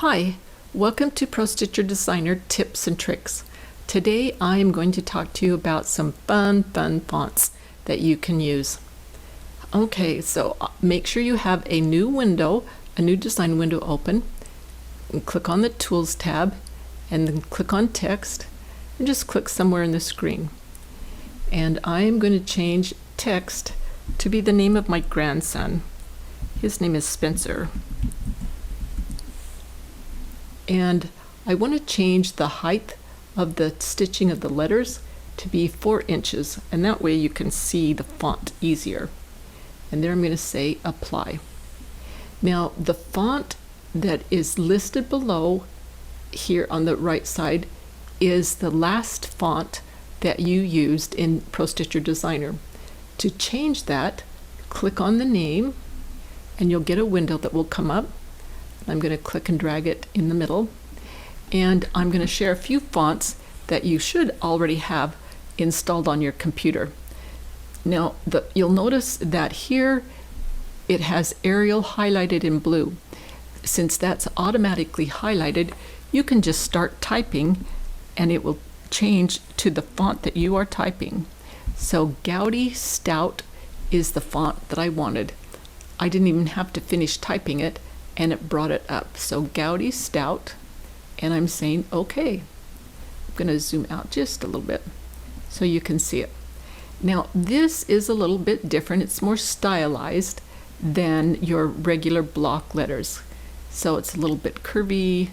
Hi, welcome to Pro Stitcher Designer Tips and Tricks. Today I am going to talk to you about some fun fonts that you can use. Okay, so make sure you have a new window, a new design window open, and click on the Tools tab, and then click on Text, and just click somewhere in the screen. And I am going to change text to be the name of my grandson. His name is Spencer. And I want to change the height of the stitching of the letters to be 4 inches, and that way you can see the font easier. And there I'm going to say apply. Now the font that is listed below here on the right side is the last font that you used in Pro Stitcher Designer. To change that, click on the name and you'll get a window that will come up. I'm going to click and drag it in the middle, and I'm going to share a few fonts that you should already have installed on your computer. Now you'll notice that here it has Arial highlighted in blue. Since that's automatically highlighted, you can just start typing and it will change to the font that you are typing. So Gaudy Stout is the font that I wanted. I didn't even have to finish typing it, and it brought it up. So Gaudy Stout, and I'm saying okay. I'm going to zoom out just a little bit so you can see it. Now this is a little bit different. It's more stylized than your regular block letters. So it's a little bit curvy,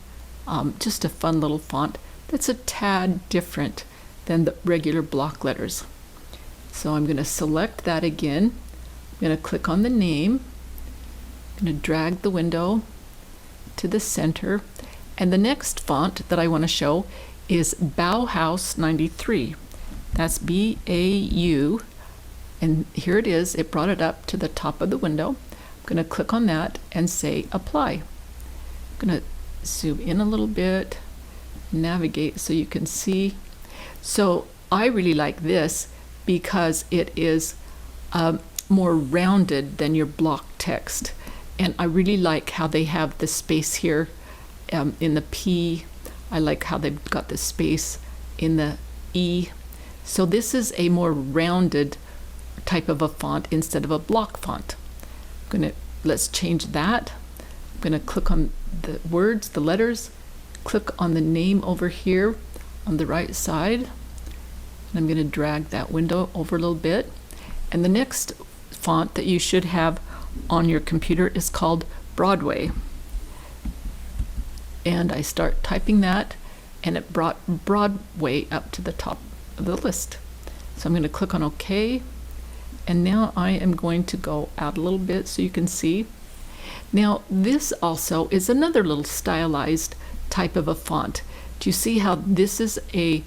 just a fun little font that's a tad different than the regular block letters. So I'm going to select that again. I'm going to click on the name. I'm going to drag the window to the center, and the next font that I want to show is Bauhaus 93. That's B-A-U, and here it is. It brought it up to the top of the window. I'm going to click on that and say apply. I'm going to zoom in a little bit, navigate so you can see. So I really like this because it is more rounded than your block text. And I really like how they have the space here in the P. I like how they've got the space in the E. So this is a more rounded type of a font instead of a block font. Let's change that. I'm going to click on the words, the letters, click on the name over here on the right side. And I'm going to drag that window over a little bit. And the next font that you should have on your computer is called Broadway. And I start typing that, and it brought Broadway up to the top of the list. So I'm going to click on OK, and now I am going to go out a little bit so you can see. Now this also is another little stylized type of a font. Do you see how this is a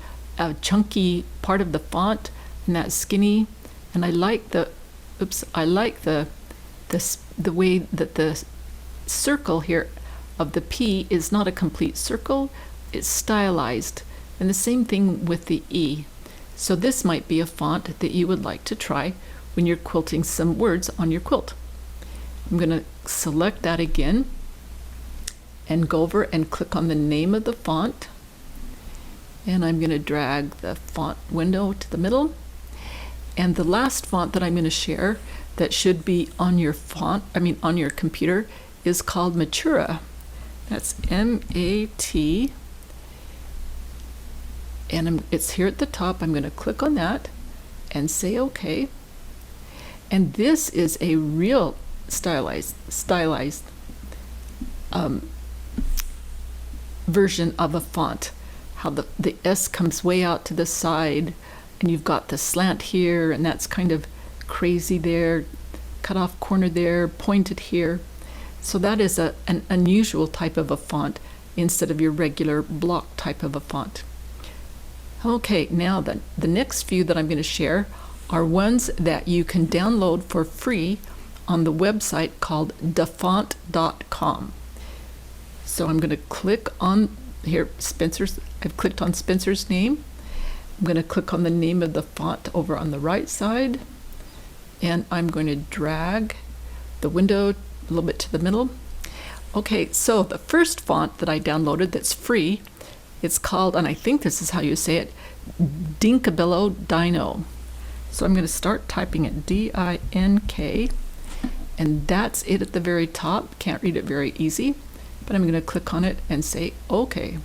chunky part of the font and that's skinny? And I like the way that the circle here of the P is not a complete circle, it's stylized. And the same thing with the E. So this might be a font that you would like to try when you're quilting some words on your quilt. I'm going to select that again and go over and click on the name of the font. And I'm going to drag the font window to the middle. And the last font that I'm going to share that should be on your on your computer is called Matura. That's M-A-T, and it's here at the top. I'm going to click on that and say OK. And this is a real stylized version of a font. How the S comes way out to the side, and you've got the slant here, and that's kind of crazy there, cut off corner there, pointed here. So that is an unusual type of a font instead of your regular block type of a font. Okay, now the next few that I'm going to share are ones that you can download for free on the website called Dafont.com. So I'm going to click on here I've clicked on Spencer's name. I'm going to click on the name of the font over on the right side, and I'm going to drag the window a little bit to the middle. Okay, so the first font that I downloaded that's free, it's called, and I think this is how you say it, Dinkabillo Dino. So I'm going to start typing it D-I-N-K, and that's it at the very top. Can't read it very easy, but I'm going to click on it and say OK.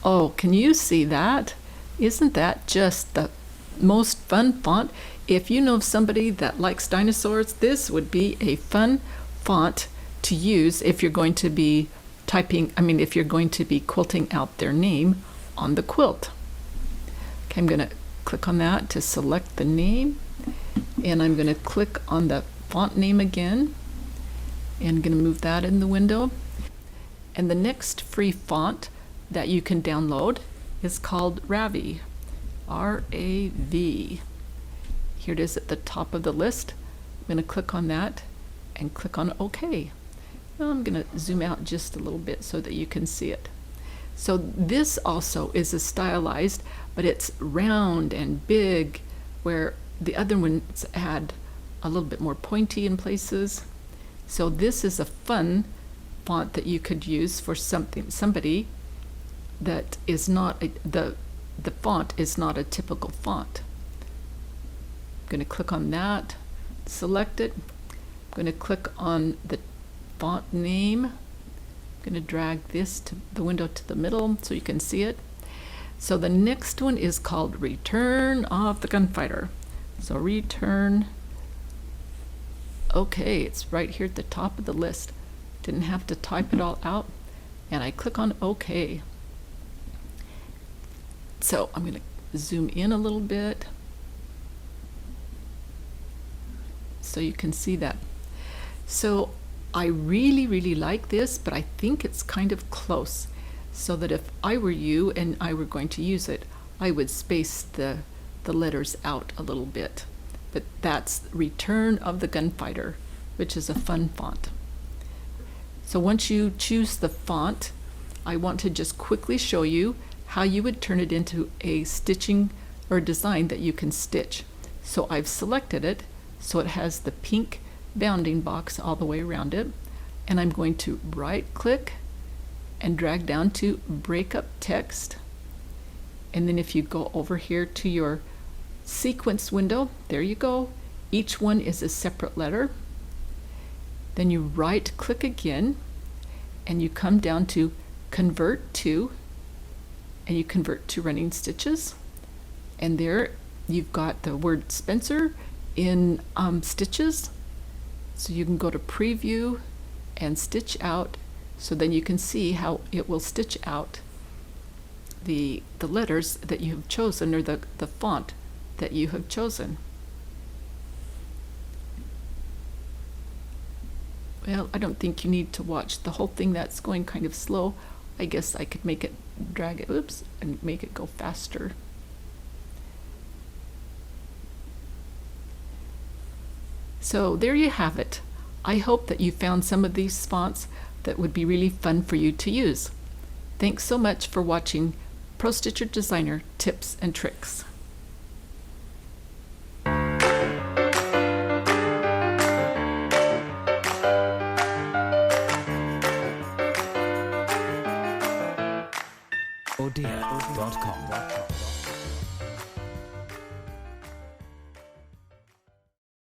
Oh, can you see that? Isn't that just the most fun font? If you know somebody that likes dinosaurs, this would be a fun font to use if you're going to be if you're going to be quilting out their name on the quilt. Okay, I'm going to click on that to select the name, and I'm going to click on the font name again, and I'm going to move that in the window. And the next free font that you can download is called Ravi, R-A-V. Here it is at the top of the list. I'm going to click on that and click on OK. Now I'm going to zoom out just a little bit so that you can see it. So this also is a stylized, but it's round and big, where the other ones had a little bit more pointy in places. So this is a fun font that you could use for somebody that is not the font is not a typical font. I'm going to click on that, select it. I'm going to click on the font name. I'm going to drag this to the window to the middle so you can see it. So the next one is called Return of the Gunfighter. So Return. Okay, it's right here at the top of the list. Didn't have to type it all out. And I click on OK. So I'm going to zoom in a little bit so you can see that. So I really, really like this, but I think it's kind of close. So that if I were you and I were going to use it, I would space the letters out a little bit. But that's Return of the Gunfighter, which is a fun font. So once you choose the font, I want to just quickly show you how you would turn it into a stitching or design that you can stitch. So I've selected it, so it has the pink bounding box all the way around it, and I'm going to right click and drag down to break up text, and then if you go over here to your sequence window, there you go, each one is a separate letter. Then you right click again and you come down to convert to, and you convert to running stitches, and there you've got the word Spencer in stitches. So you can go to preview and stitch out, so then you can see how it will stitch out the letters that you have chosen, or the font that you have chosen. Well, I don't think you need to watch the whole thing. That's going kind of slow. I guess I could make it, drag it, oops, and make it go faster. So there you have it. I hope that you found some of these fonts that would be really fun for you to use. Thanks so much for watching Pro Stitcher Designer Tips and Tricks.